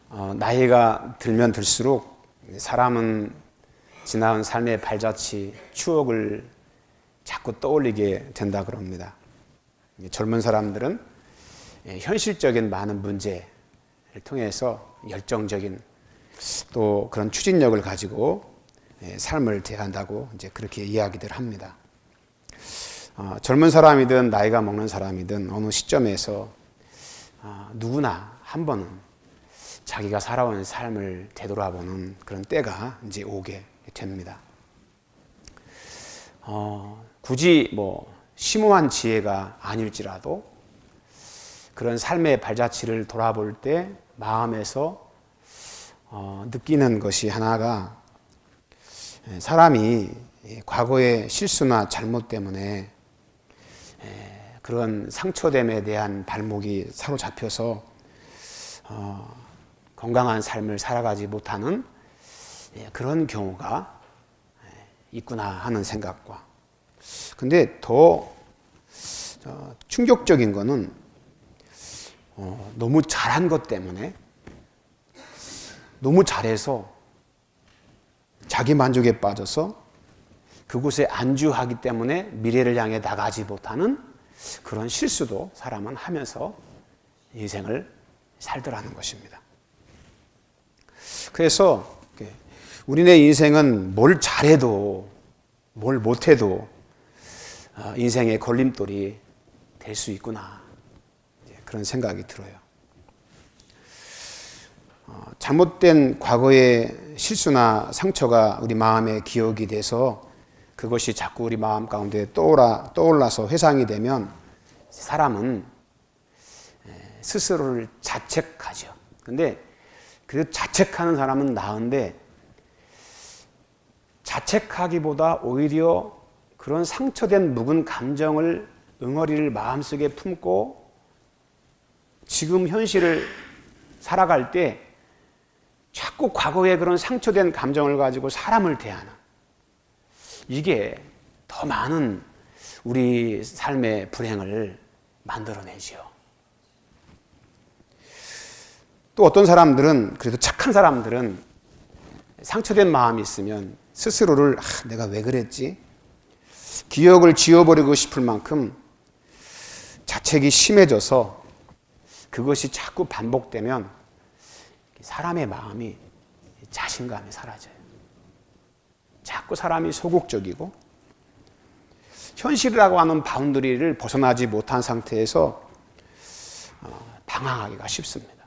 나이가 들면 들수록 사람은 지나온 삶의 발자취, 추억을 자꾸 떠올리게 된다 그럽니다. 젊은 사람들은 현실적인 많은 문제를 통해서 열정적인 또 그런 추진력을 가지고 삶을 대한다고 이제 그렇게 이야기들 합니다. 젊은 사람이든 나이가 먹는 사람이든 어느 시점에서 누구나 한 번은 자기가 살아온 삶을 되돌아보는 그런 때가 이제 오게 됩니다. 굳이 심오한 지혜가 아닐지라도 그런 삶의 발자취를 돌아볼 때 마음에서 느끼는 것이 하나가, 사람이 과거의 실수나 잘못 때문에 그런 상처됨에 대한 발목이 사로잡혀서 건강한 삶을 살아가지 못하는 그런 경우가 있구나 하는 생각과, 근데 더 충격적인 거는 너무 잘한 것 때문에, 너무 잘해서 자기 만족에 빠져서 그곳에 안주하기 때문에 미래를 향해 나가지 못하는 그런 실수도 사람은 하면서 인생을 살더라는 것입니다. 그래서 우리네 인생은 뭘 잘해도 뭘 못해도 인생의 걸림돌이 될 수 있구나, 그런 생각이 들어요. 잘못된 과거의 실수나 상처가 우리 마음에 기억이 돼서 그것이 자꾸 우리 마음 가운데 떠올라서 회상이 되면 사람은 스스로를 자책하죠. 근데 그 자책하는 사람은 나은데, 자책하기보다 오히려 그런 상처된 묵은 감정을 응어리를 마음속에 품고 지금 현실을 살아갈 때 자꾸 과거의 그런 상처된 감정을 가지고 사람을 대하는, 이게 더 많은 우리 삶의 불행을 만들어내지요. 또 어떤 사람들은, 그래도 착한 사람들은 상처된 마음이 있으면 스스로를 내가 왜 그랬지? 기억을 지워버리고 싶을 만큼 자책이 심해져서 그것이 자꾸 반복되면 사람의 마음이, 자신감이 사라져요. 자꾸 사람이 소극적이고 현실이라고 하는 바운더리를 벗어나지 못한 상태에서 방황하기가 쉽습니다.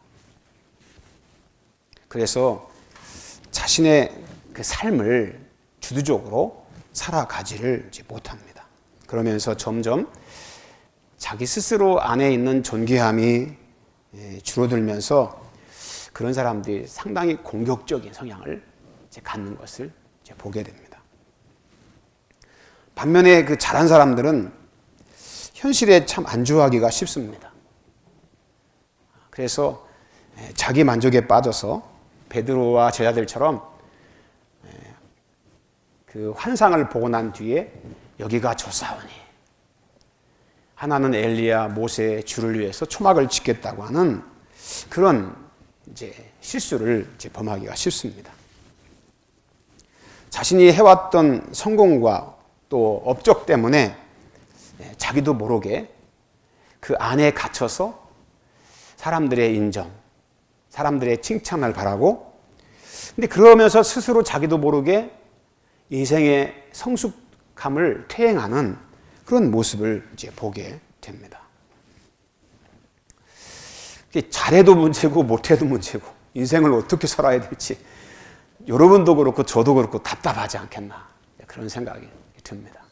그래서 자신의 그 삶을 주도적으로 살아가지를 못합니다. 그러면서 점점 자기 스스로 안에 있는 존귀함이 줄어들면서 그런 사람들이 상당히 공격적인 성향을 갖는 것을 보게 됩니다. 반면에 그 잘한 사람들은 현실에 참 안주하기가 쉽습니다. 그래서 자기 만족에 빠져서 베드로와 제자들처럼 그 환상을 보고 난 뒤에 여기가 좋사오니 하나는 엘리야 모세 주를 위해서 초막을 짓겠다고 하는 그런 실수를 범하기가 쉽습니다. 자신이 해왔던 성공과 또 업적 때문에 자기도 모르게 그 안에 갇혀서 사람들의 인정, 사람들의 칭찬을 바라고, 근데 그러면서 스스로 자기도 모르게 인생의 성숙함을 퇴행하는 그런 모습을 보게 됩니다. 잘해도 문제고 못해도 문제고 인생을 어떻게 살아야 될지 여러분도 그렇고 저도 그렇고 답답하지 않겠나, 그런 생각이 듭니다.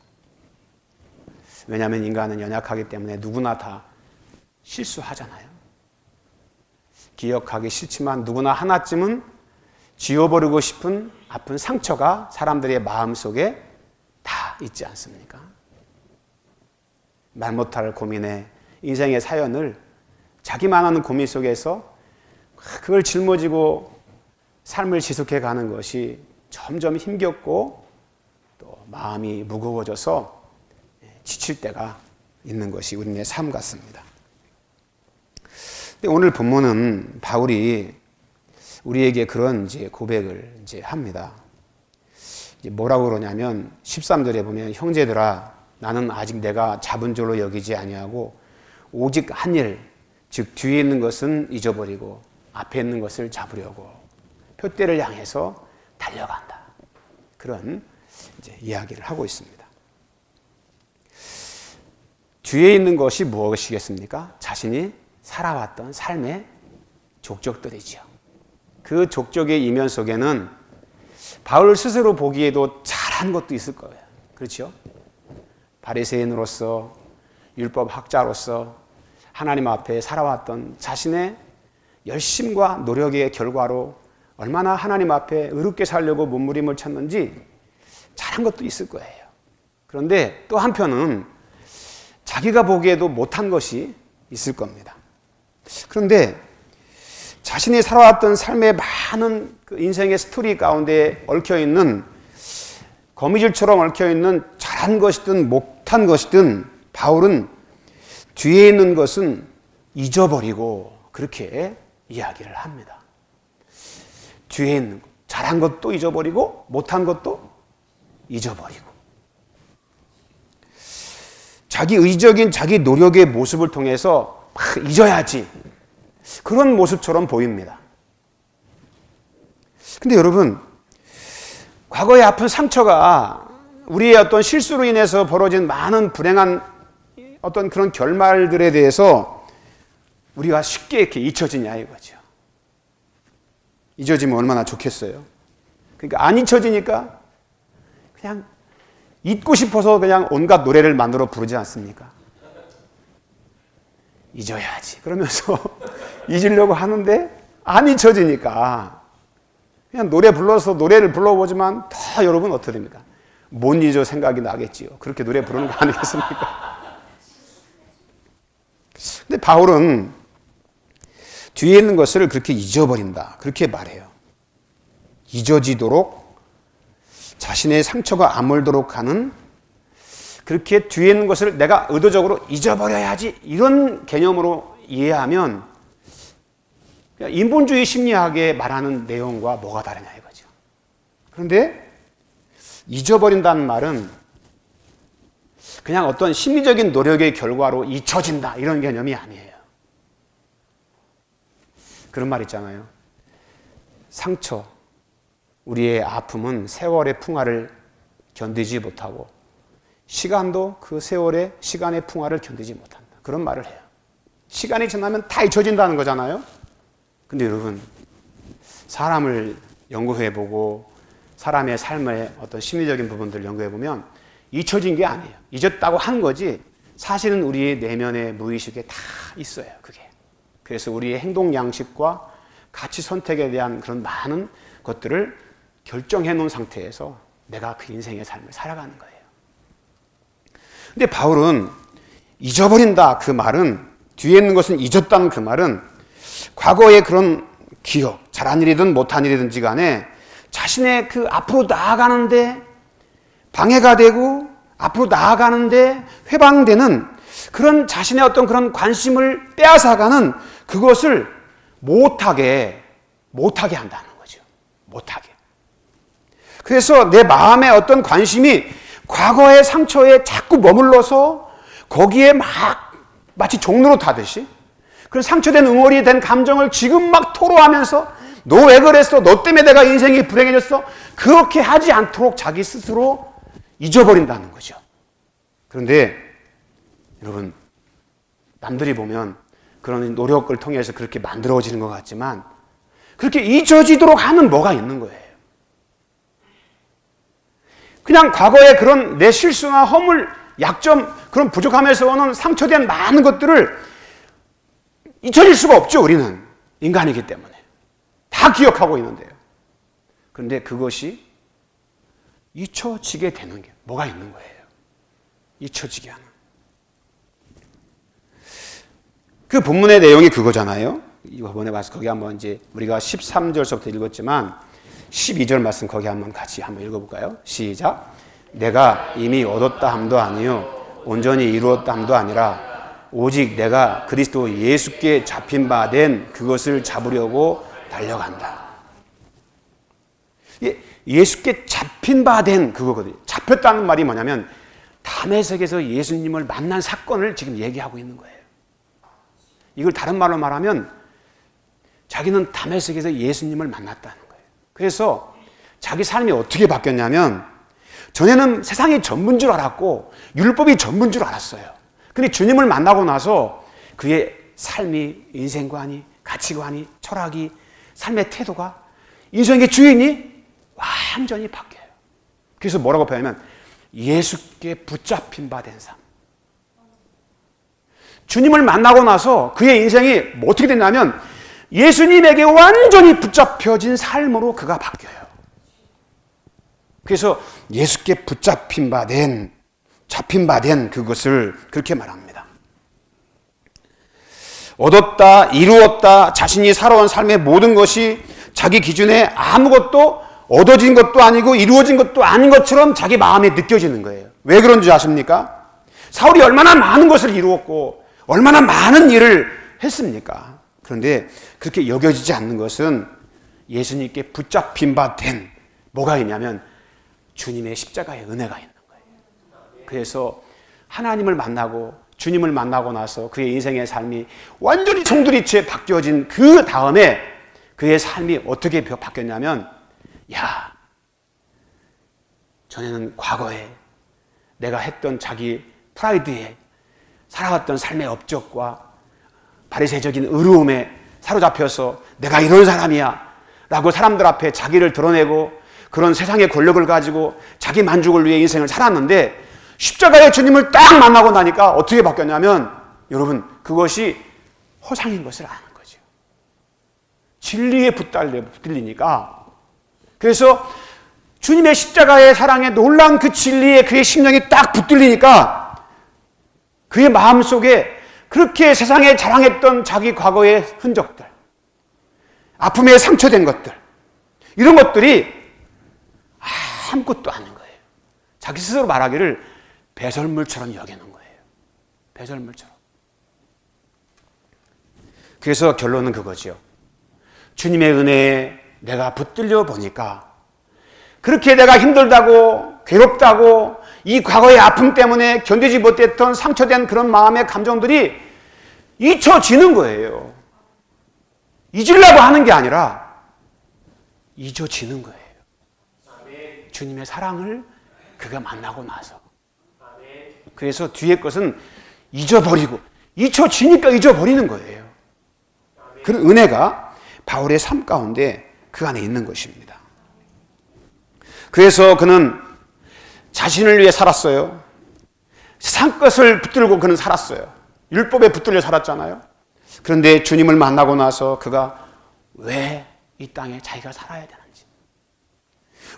왜냐하면 인간은 연약하기 때문에 누구나 다 실수하잖아요. 기억하기 싫지만 누구나 하나쯤은 지워버리고 싶은 아픈 상처가 사람들의 마음속에 다 있지 않습니까? 말 못할 고민에 인생의 사연을 자기만 하는 고민 속에서 그걸 짊어지고 삶을 지속해 가는 것이 점점 힘겹고 또 마음이 무거워져서 지칠 때가 있는 것이 우리의 삶 같습니다. 근데 오늘 본문은 바울이 우리에게 그런 이제 고백을 이제 합니다. 이제 뭐라고 그러냐면 13절에 보면 형제들아 나는 아직 내가 잡은 줄로 여기지 아니하고 오직 한 일, 즉 뒤에 있는 것은 잊어버리고 앞에 있는 것을 잡으려고 표대를 향해서 달려간다. 그런 이제 이야기를 하고 있습니다. 뒤에 있는 것이 무엇이겠습니까? 자신이 살아왔던 삶의 족적들이죠. 그 족적의 이면 속에는 바울 스스로 보기에도 잘한 것도 있을 거예요. 그렇죠? 바리새인으로서 율법 학자로서 하나님 앞에 살아왔던 자신의 열심과 노력의 결과로 얼마나 하나님 앞에 의롭게 살려고 몸부림을 쳤는지 잘한 것도 있을 거예요. 그런데 또 한편은 자기가 보기에도 못한 것이 있을 겁니다. 그런데 자신이 살아왔던 삶의 많은 그 인생의 스토리 가운데 얽혀있는 거미줄처럼 얽혀있는 잘한 것이든 못한 것이든 바울은 뒤에 있는 것은 잊어버리고 그렇게 이야기를 합니다. 뒤에 있는 것, 잘한 것도 잊어버리고 못한 것도 잊어버리고 자기 의적인 자기 노력의 모습을 통해서 막 잊어야지 그런 모습처럼 보입니다. 근데 여러분 과거의 아픈 상처가 우리의 어떤 실수로 인해서 벌어진 많은 불행한 어떤 그런 결말들에 대해서 우리가 쉽게 이렇게 잊혀지냐 이거죠. 잊어지면 얼마나 좋겠어요. 그러니까 안 잊혀지니까 그냥 잊고 싶어서 그냥 온갖 노래를 만들어 부르지 않습니까? 잊어야지 그러면서 잊으려고 하는데 안 잊혀지니까 그냥 노래를 불러보지만 더 여러분 어떻게 됩니까? 못 잊어 생각이 나겠지요. 그렇게 노래 부르는 거 아니겠습니까? 근데 바울은 뒤에 있는 것을 그렇게 잊어버린다. 그렇게 말해요. 잊어지도록 자신의 상처가 아물도록 하는 그렇게 뒤에 있는 것을 내가 의도적으로 잊어버려야지 이런 개념으로 이해하면 인본주의 심리학에 말하는 내용과 뭐가 다르냐 이거죠. 그런데 잊어버린다는 말은 그냥 어떤 심리적인 노력의 결과로 잊혀진다 이런 개념이 아니에요. 그런 말 있잖아요. 상처, 우리의 아픔은 세월의 풍화를 견디지 못하고 시간도 그 시간의 풍화를 견디지 못한다. 그런 말을 해요. 시간이 지나면 다 잊혀진다는 거잖아요. 근데 여러분 사람을 연구해보고 사람의 삶의 어떤 심리적인 부분들을 연구해보면 잊혀진 게 아니에요. 잊었다고 한 거지 사실은 우리의 내면의 무의식에 다 있어요. 그게. 그래서 우리의 행동 양식과 가치 선택에 대한 그런 많은 것들을 결정해 놓은 상태에서 내가 그 인생의 삶을 살아가는 거예요. 근데 바울은 잊어버린다 그 말은 뒤에 있는 것은 잊었다는 그 말은 과거의 그런 기억, 잘한 일이든 못한 일이든지 간에 자신의 그 앞으로 나아가는데 방해가 되고 앞으로 나아가는데 회방되는 그런 자신의 어떤 그런 관심을 빼앗아가는 그것을 못하게 한다는 거죠. 못하게. 그래서 내 마음의 어떤 관심이 과거의 상처에 자꾸 머물러서 거기에 마치 종로로 타듯이 그런 상처된 응어리 된 감정을 지금 막 토로하면서 너 왜 그랬어? 너 때문에 내가 인생이 불행해졌어? 그렇게 하지 않도록 자기 스스로 잊어버린다는 거죠. 그런데 여러분 남들이 보면 그런 노력을 통해서 그렇게 만들어지는 것 같지만 그렇게 잊어지도록 하는 뭐가 있는 거예요. 그냥 과거의 그런 내 실수나 허물, 약점, 그런 부족함에서 오는 상처된 많은 것들을 잊혀질 수가 없죠. 우리는 인간이기 때문에 다 기억하고 있는데요. 그런데 그것이 잊혀지게 되는 게 뭐가 있는 거예요. 잊혀지게 하는. 그 본문의 내용이 그거잖아요. 이번에 봐서 거기 한번 이제 우리가 13절서부터 읽었지만 12절 말씀 거기 한번 같이 한번 읽어볼까요? 시작. 내가 이미 얻었다 함도 아니요 온전히 이루었다 함도 아니라 오직 내가 그리스도 예수께 잡힌 바 된 그것을 잡으려고 달려간다. 예수께 잡힌 바 된 그거거든요. 잡혔다는 말이 뭐냐면 다메섹에서 예수님을 만난 사건을 지금 얘기하고 있는 거예요. 이걸 다른 말로 말하면 자기는 다메섹에서 예수님을 만났다는 거예요. 그래서 자기 삶이 어떻게 바뀌었냐면 전에는 세상이 전부인 줄 알았고 율법이 전부인 줄 알았어요. 근데 주님을 만나고 나서 그의 삶이, 인생관이, 가치관이, 철학이, 삶의 태도가, 인생의 주인이 완전히 바뀌어요. 그래서 뭐라고 표현하면 예수께 붙잡힌 바 된 삶. 주님을 만나고 나서 그의 인생이 어떻게 됐냐면 예수님에게 완전히 붙잡혀진 삶으로 그가 바뀌어요. 그래서 예수께 붙잡힌 바 된, 잡힌 바 된 그것을 그렇게 말합니다. 얻었다, 이루었다, 자신이 살아온 삶의 모든 것이 자기 기준에 아무것도 얻어진 것도 아니고 이루어진 것도 아닌 것처럼 자기 마음에 느껴지는 거예요. 왜 그런지 아십니까? 사울이 얼마나 많은 것을 이루었고 얼마나 많은 일을 했습니까? 그런데 그렇게 여겨지지 않는 것은 예수님께 붙잡힌 바 된 뭐가 있냐면 주님의 십자가의 은혜가 있는 거예요. 그래서 하나님을 만나고 주님을 만나고 나서 그의 인생의 삶이 완전히 송두리째 바뀌어진 그 다음에 그의 삶이 어떻게 바뀌었냐면 야, 전에는 과거에 내가 했던 자기 프라이드에 살아왔던 삶의 업적과 바리새적인 의로움에 사로잡혀서 내가 이런 사람이야 라고 사람들 앞에 자기를 드러내고 그런 세상의 권력을 가지고 자기 만족을 위해 인생을 살았는데 십자가의 주님을 딱 만나고 나니까 어떻게 바뀌었냐면 여러분 그것이 허상인 것을 아는 거죠. 진리에 붙들리니까 그래서 주님의 십자가의 사랑에 놀라운 그 진리에 그의 심령이 딱 붙들리니까 그의 마음속에 그렇게 세상에 자랑했던 자기 과거의 흔적들, 아픔에 상처된 것들, 이런 것들이 아무것도 아닌 거예요. 자기 스스로 말하기를 배설물처럼 여기는 거예요. 배설물처럼. 그래서 결론은 그거죠. 주님의 은혜에 내가 붙들려 보니까 그렇게 내가 힘들다고 괴롭다고 이 과거의 아픔 때문에 견디지 못했던 상처된 그런 마음의 감정들이 잊혀지는 거예요. 잊으려고 하는 게 아니라 잊어지는 거예요. 주님의 사랑을 그가 만나고 나서. 그래서 뒤에 것은 잊어버리고 잊혀지니까 잊어버리는 거예요. 그런 은혜가 바울의 삶 가운데 그 안에 있는 것입니다. 그래서 그는 자신을 위해 살았어요. 세상 것을 붙들고 그는 살았어요. 율법에 붙들려 살았잖아요. 그런데 주님을 만나고 나서 그가 왜 이 땅에 자기가 살아야 되는지,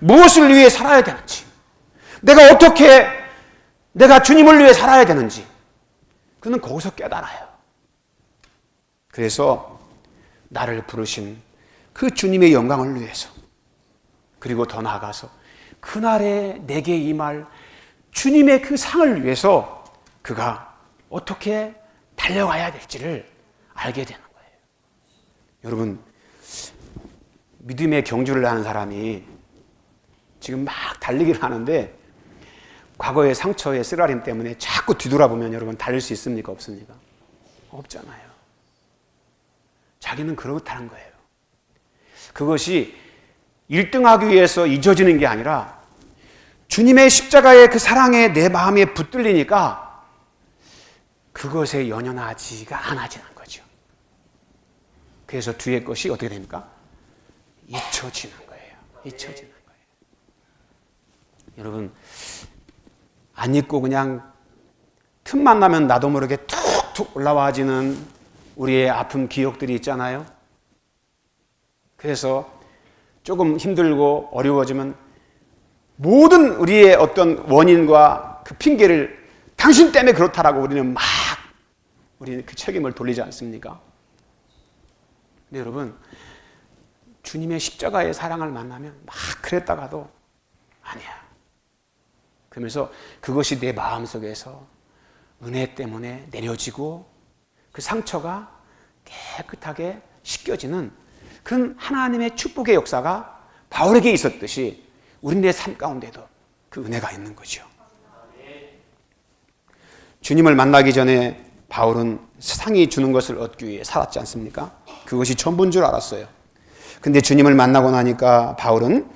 무엇을 위해 살아야 되는지, 내가 주님을 위해 살아야 되는지 그는 거기서 깨달아요. 그래서 나를 부르신 그 주님의 영광을 위해서, 그리고 더 나아가서 그날에 내게 임할 주님의 그 상을 위해서 그가 어떻게 달려가야 될지를 알게 되는 거예요. 여러분, 믿음의 경주를 하는 사람이 지금 막 달리기를 하는데 과거의 상처의 쓰라림 때문에 자꾸 뒤돌아보면 여러분 달릴 수 있습니까? 없습니까? 없잖아요. 자기는 그렇다는 거예요. 그것이 1등하기 위해서 잊어지는 게 아니라 주님의 십자가의 그 사랑에 내 마음에 붙들리니까 그것에 연연하지가 않아지는 거죠. 그래서 뒤에 것이 어떻게 됩니까? 잊혀지는 거예요. 잊혀지는 거예요. 여러분, 안 잊고 그냥 틈만 나면 나도 모르게 툭툭 올라와지는 우리의 아픈 기억들이 있잖아요. 그래서 조금 힘들고 어려워지면 모든 우리의 어떤 원인과 그 핑계를 당신 때문에 그렇다라고 우리는 그 책임을 돌리지 않습니까? 근데 여러분, 주님의 십자가의 사랑을 만나면 막 그랬다가도 아니야. 그러면서 그것이 내 마음속에서 은혜 때문에 내려지고 그 상처가 깨끗하게 씻겨지는 그런 하나님의 축복의 역사가 바울에게 있었듯이 우리의 삶 가운데도 그 은혜가 있는 거죠. 주님을 만나기 전에 바울은 세상이 주는 것을 얻기 위해 살았지 않습니까? 그것이 전부인 줄 알았어요. 근데 주님을 만나고 나니까 바울은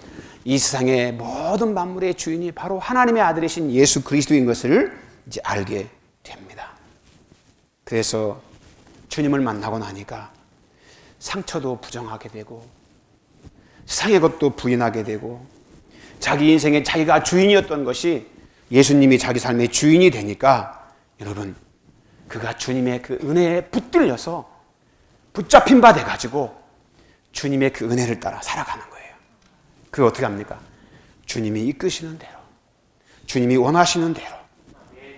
이 세상의 모든 만물의 주인이 바로 하나님의 아들이신 예수 그리스도인 것을 이제 알게 됩니다. 그래서 주님을 만나고 나니까 상처도 부정하게 되고 세상의 것도 부인하게 되고 자기 인생에 자기가 주인이었던 것이 예수님이 자기 삶의 주인이 되니까 여러분 그가 주님의 그 은혜에 붙들려서 붙잡힌 바 돼가지고 주님의 그 은혜를 따라 살아가는 거예요. 그걸 어떻게 합니까? 주님이 이끄시는 대로 주님이 원하시는 대로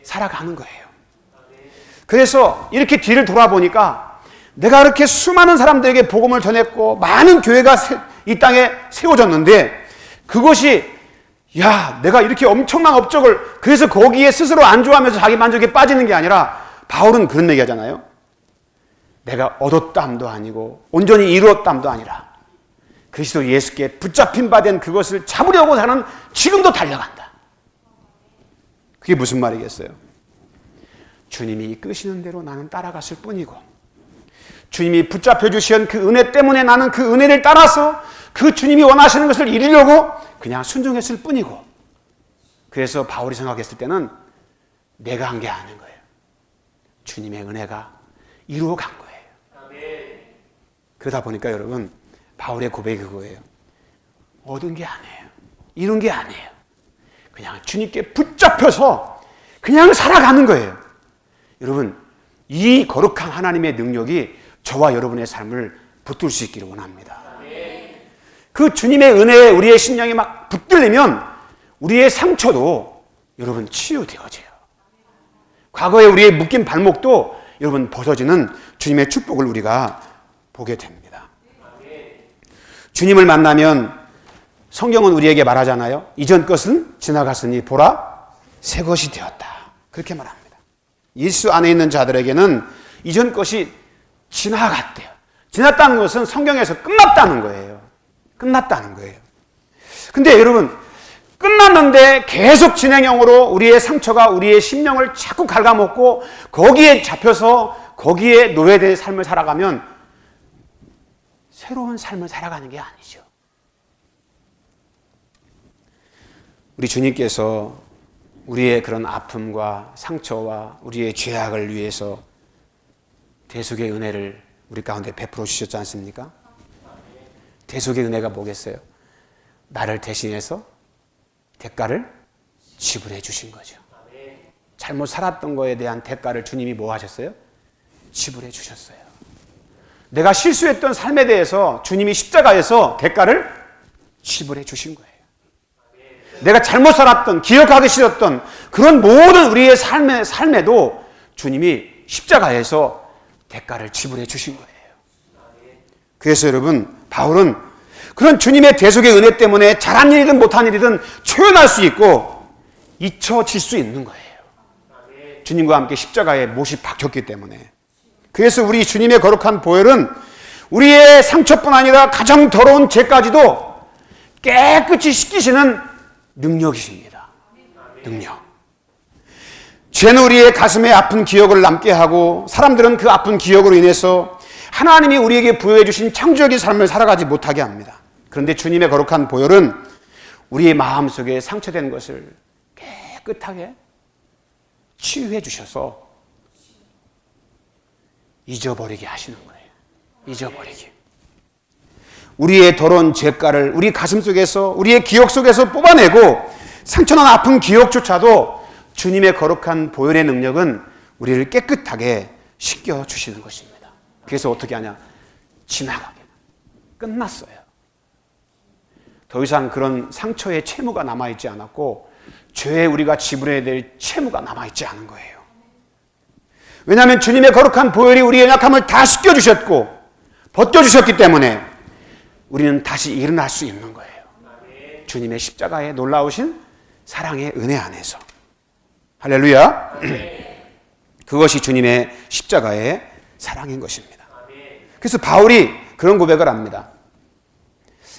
살아가는 거예요. 그래서 이렇게 뒤를 돌아보니까 내가 그렇게 수많은 사람들에게 복음을 전했고 많은 교회가 이 땅에 세워졌는데 그것이 내가 이렇게 엄청난 업적을 그래서 거기에 스스로 안주하면서 자기 만족에 빠지는 게 아니라 바울은 그런 얘기 하잖아요. 내가 얻었담도 아니고 온전히 이루었담도 아니라 그리스도 예수께 붙잡힌 바 된 그것을 잡으려고 하는 지금도 달려간다. 그게 무슨 말이겠어요? 주님이 이끄시는 대로 나는 따라갔을 뿐이고 주님이 붙잡혀 주신 그 은혜 때문에 나는 그 은혜를 따라서 그 주님이 원하시는 것을 이루려고 그냥 순종했을 뿐이고 그래서 바울이 생각했을 때는 내가 한 게 아닌 거예요. 주님의 은혜가 이루어 간 거예요. 그러다 보니까 여러분 바울의 고백이 그거예요. 얻은 게 아니에요. 이룬 게 아니에요. 그냥 주님께 붙잡혀서 그냥 살아가는 거예요. 여러분 이 거룩한 하나님의 능력이 저와 여러분의 삶을 붙들 수 있기를 원합니다. 그 주님의 은혜에 우리의 심령이 막 붙들리면 우리의 상처도 여러분 치유되어져요. 과거에 우리의 묶인 발목도 여러분 벗어지는 주님의 축복을 우리가 보게 됩니다. 주님을 만나면 성경은 우리에게 말하잖아요. 이전 것은 지나갔으니 보라 새 것이 되었다. 그렇게 말합니다. 예수 안에 있는 자들에게는 이전 것이 지나갔대요. 지났다는 것은 성경에서 끝났다는 거예요. 끝났다는 거예요. 근데 여러분 끝났는데 계속 진행형으로 우리의 상처가 우리의 심령을 자꾸 갉아먹고 거기에 잡혀서 거기에 노예된 삶을 살아가면 새로운 삶을 살아가는 게 아니죠. 우리 주님께서 우리의 그런 아픔과 상처와 우리의 죄악을 위해서 대속의 은혜를 우리 가운데 베풀어 주셨지 않습니까? 대속의 은혜가 뭐겠어요? 나를 대신해서 대가를 지불해 주신 거죠. 잘못 살았던 거에 대한 대가를 주님이 뭐 하셨어요? 지불해 주셨어요. 내가 실수했던 삶에 대해서 주님이 십자가에서 대가를 지불해 주신 거예요. 내가 잘못 살았던, 기억하기 싫었던 그런 모든 우리의 삶에도 주님이 십자가에서 대가를 지불해 주신 거예요. 그래서 여러분, 바울은 그런 주님의 대속의 은혜 때문에 잘한 일이든 못한 일이든 초연할 수 있고 잊혀질 수 있는 거예요. 주님과 함께 십자가에 못이 박혔기 때문에. 그래서 우리 주님의 거룩한 보혈은 우리의 상처뿐 아니라 가장 더러운 죄까지도 깨끗이 씻기시는 능력이십니다. 능력. 죄는 우리의 가슴에 아픈 기억을 남게 하고 사람들은 그 아픈 기억으로 인해서 하나님이 우리에게 부여해 주신 창조적인 삶을 살아가지 못하게 합니다. 그런데 주님의 거룩한 보혈은 우리의 마음속에 상처된 것을 깨끗하게 치유해 주셔서 잊어버리게 하시는 거예요. 잊어버리게. 우리의 더러운 죄가를 우리 가슴 속에서 우리의 기억 속에서 뽑아내고 상처난 아픈 기억조차도 주님의 거룩한 보혈의 능력은 우리를 깨끗하게 씻겨주시는 것입니다. 그래서 어떻게 하냐? 지나가게. 끝났어요. 더 이상 그런 상처의 채무가 남아있지 않았고 죄에 우리가 지불해야 될 채무가 남아있지 않은 거예요. 왜냐하면 주님의 거룩한 보혈이 우리의 약함을 다 씻겨주셨고 벗겨주셨기 때문에 우리는 다시 일어날 수 있는 거예요. 주님의 십자가에 놀라우신 사랑의 은혜 안에서. 할렐루야. 그것이 주님의 십자가의 사랑인 것입니다. 그래서 바울이 그런 고백을 합니다.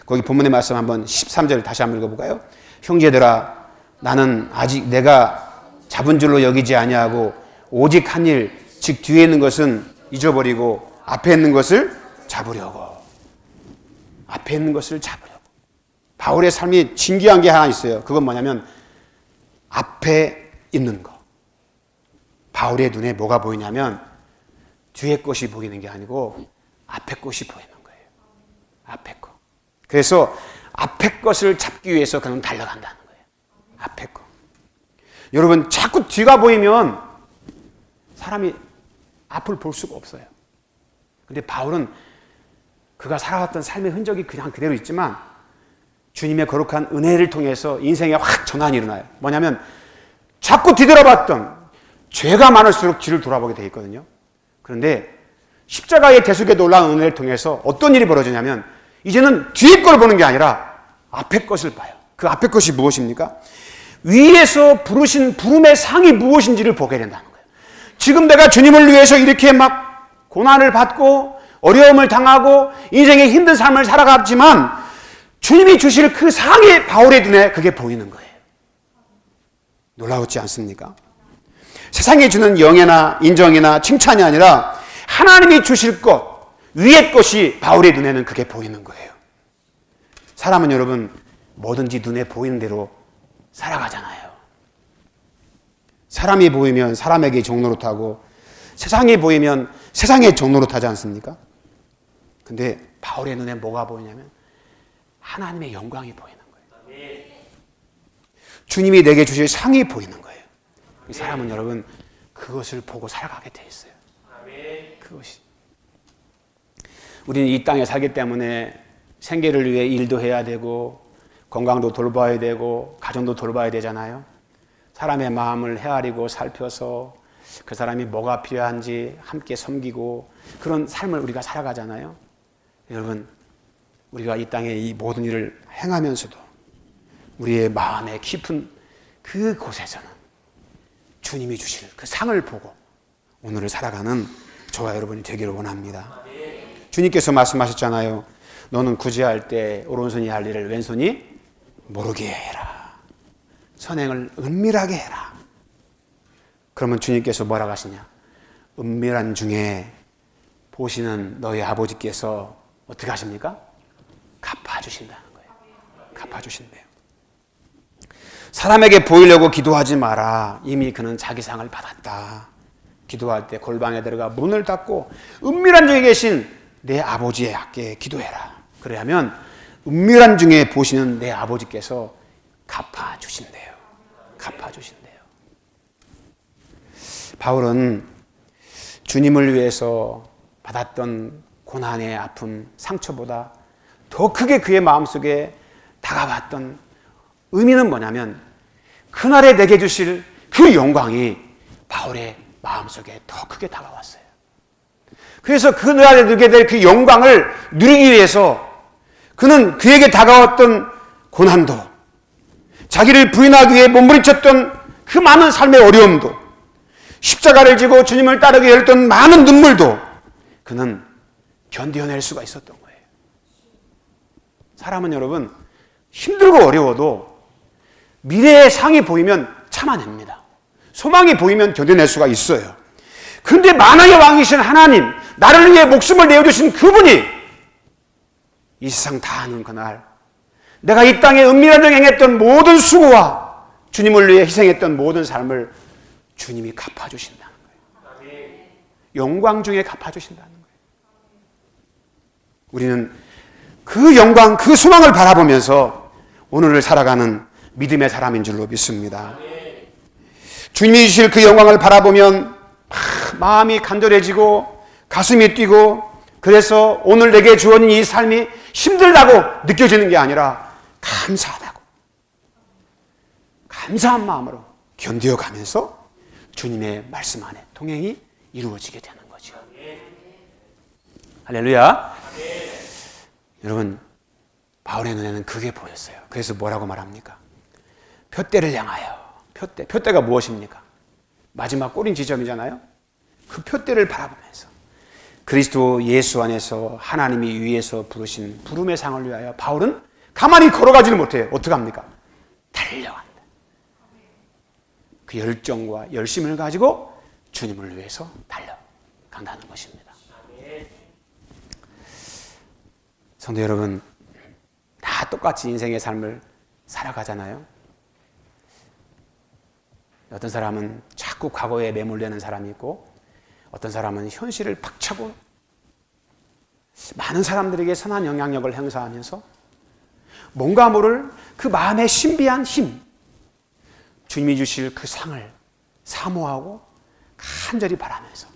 거기 본문의 말씀 한번 13절 다시 한번 읽어볼까요? 형제들아 나는 아직 내가 잡은 줄로 여기지 아니하고 오직 한 일, 즉 뒤에 있는 것은 잊어버리고 앞에 있는 것을 잡으려고. 앞에 있는 것을 잡으려고. 바울의 삶이 진귀한 게 하나 있어요. 그건 뭐냐면 앞에 있는 거. 바울의 눈에 뭐가 보이냐면 뒤에 것이 보이는 게 아니고 앞에 것이 보이는 거예요. 앞에 것. 그래서 앞에 것을 잡기 위해서 그는 달려간다는 거예요. 앞에 것. 여러분 자꾸 뒤가 보이면 사람이 앞을 볼 수가 없어요. 근데 바울은 그가 살아왔던 삶의 흔적이 그냥 그대로 있지만 주님의 거룩한 은혜를 통해서 인생에 확 전환이 일어나요. 뭐냐면 자꾸 뒤돌아봤던 죄가 많을수록 뒤를 돌아보게 돼 있거든요. 그런데 십자가의 대속에 놀라운 은혜를 통해서 어떤 일이 벌어지냐면 이제는 뒤에 걸 보는 게 아니라 앞에 것을 봐요. 그 앞에 것이 무엇입니까? 위에서 부르신 부름의 상이 무엇인지를 보게 된다는 거예요. 지금 내가 주님을 위해서 이렇게 막 고난을 받고 어려움을 당하고 인생의 힘든 삶을 살아갔지만 주님이 주실 그 상이 바울의 눈에 그게 보이는 거예요. 놀라웠지 않습니까? 세상이 주는 영예나 인정이나 칭찬이 아니라 하나님이 주실 것, 위의 것이 바울의 눈에는 그게 보이는 거예요. 사람은 여러분 뭐든지 눈에 보이는 대로 살아가잖아요. 사람이 보이면 사람에게 종노릇하고 세상이 보이면 세상에 종노릇하지 않습니까? 근데 바울의 눈에 뭐가 보이냐면 하나님의 영광이 보이는 거예요. 주님이 내게 주실 상이 보이는 거예요. 이 사람은 여러분 그것을 보고 살아가게 돼 있어요. 그것이. 우리는 이 땅에 살기 때문에 생계를 위해 일도 해야 되고 건강도 돌봐야 되고 가정도 돌봐야 되잖아요. 사람의 마음을 헤아리고 살펴서 그 사람이 뭐가 필요한지 함께 섬기고 그런 삶을 우리가 살아가잖아요. 여러분 우리가 이 땅에 이 모든 일을 행하면서도 우리의 마음의 깊은 그 곳에서는 주님이 주실 그 상을 보고 오늘을 살아가는 저와 여러분이 되기를 원합니다. 주님께서 말씀하셨잖아요. 너는 구제할 때 오른손이 할 일을 왼손이 모르게 해라. 선행을 은밀하게 해라. 그러면 주님께서 뭐라고 하시냐? 은밀한 중에 보시는 너희 아버지께서 어떻게 하십니까? 갚아주신다는 거예요. 갚아주신대요. 사람에게 보이려고 기도하지 마라. 이미 그는 자기 상을 받았다. 기도할 때 골방에 들어가 문을 닫고 은밀한 중에 계신 내 아버지에게 기도해라. 그래야면 은밀한 중에 보시는 내 아버지께서 갚아주신대요. 갚아주신대요. 바울은 주님을 위해서 받았던 고난의 아픔, 상처보다 더 크게 그의 마음속에 다가왔던 의미는 뭐냐면 그날에 내게 주실 그 영광이 바울의 마음속에 더 크게 다가왔어요. 그래서 그날에 누리게 될 그 영광을 누리기 위해서 그는 그에게 다가왔던 고난도, 자기를 부인하기 위해 몸부림쳤던 그 많은 삶의 어려움도, 십자가를 지고 주님을 따르기 위해 했던 많은 눈물도 그는 견뎌낼 수가 있었던 거예요. 사람은 여러분 힘들고 어려워도 미래의 상이 보이면 참아냅니다. 소망이 보이면 견뎌낼 수가 있어요. 그런데 만왕의 왕이신 하나님, 나를 위해 목숨을 내어주신 그분이 이 세상 다 아는 그날 내가 이 땅에 은밀한 중에 행했던 모든 수고와 주님을 위해 희생했던 모든 삶을 주님이 갚아주신다는 거예요. 영광 중에 갚아주신다는 거예요. 우리는 그 영광, 그 소망을 바라보면서 오늘을 살아가는 믿음의 사람인 줄로 믿습니다. 주님이 주실 그 영광을 바라보면 마음이 간절해지고 가슴이 뛰고 그래서 오늘 내게 주어진 이 삶이 힘들다고 느껴지는 게 아니라 감사하다고 감사한 마음으로 견뎌가면서 주님의 말씀 안에 동행이 이루어지게 되는 거죠. 할렐루야. 여러분 바울의 눈에는 그게 보였어요. 그래서 뭐라고 말합니까? 표대를 향하여. 표대가 무엇입니까? 마지막 꼬린 지점이잖아요. 그 표대를 바라보면서 그리스도 예수 안에서 하나님이 위에서 부르신 부름의 상을 위하여 바울은 가만히 걸어가지를 못해요. 어떡합니까? 달려간다. 그 열정과 열심을 가지고 주님을 위해서 달려간다는 것입니다. 성도 여러분, 다 똑같이 인생의 삶을 살아가잖아요. 어떤 사람은 자꾸 과거에 매몰되는 사람이 있고, 어떤 사람은 현실을 박차고 많은 사람들에게 선한 영향력을 행사하면서 뭔가 모를 그 마음의 신비한 힘, 주님이 주실 그 상을 사모하고 간절히 바라면서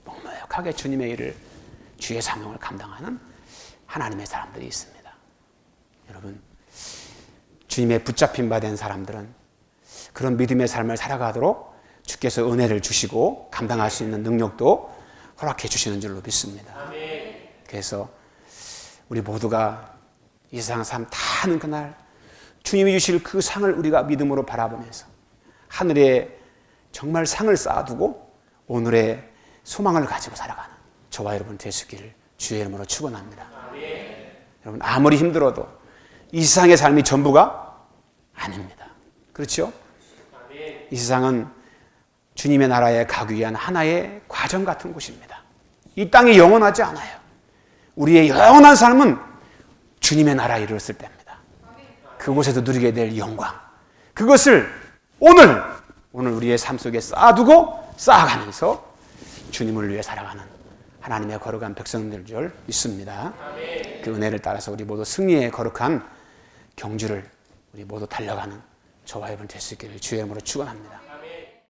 묵묵하게 주님의 일을, 주의 사명을 감당하는 하나님의 사람들이 있습니다. 여러분, 주님의 붙잡힌 바 된 사람들은 그런 믿음의 삶을 살아가도록 주께서 은혜를 주시고 감당할 수 있는 능력도 허락해 주시는 줄로 믿습니다. 그래서 우리 모두가 이 세상 삶 다 하는 그날 주님이 주실 그 상을 우리가 믿음으로 바라보면서 하늘에 정말 상을 쌓아두고 오늘의 소망을 가지고 살아가는 저와 여러분 되시기를 주의 이름으로 축원합니다. 여러분, 아무리 힘들어도 이 세상의 삶이 전부가 아닙니다. 그렇죠? 이 세상은 주님의 나라에 가기 위한 하나의 과정 같은 곳입니다. 이 땅이 영원하지 않아요. 우리의 영원한 삶은 주님의 나라에 이르렀을 때입니다. 그곳에서 누리게 될 영광, 그것을 오늘 우리의 삶 속에 쌓아두고 쌓아가면서 주님을 위해 살아가는 하나님의 거룩한 백성들 줄 믿습니다. 그 은혜를 따라서 우리 모두 승리의 거룩한 경주를 우리 모두 달려가는 저와 여러분 될 수 있기를 주의 이름으로 축원합니다.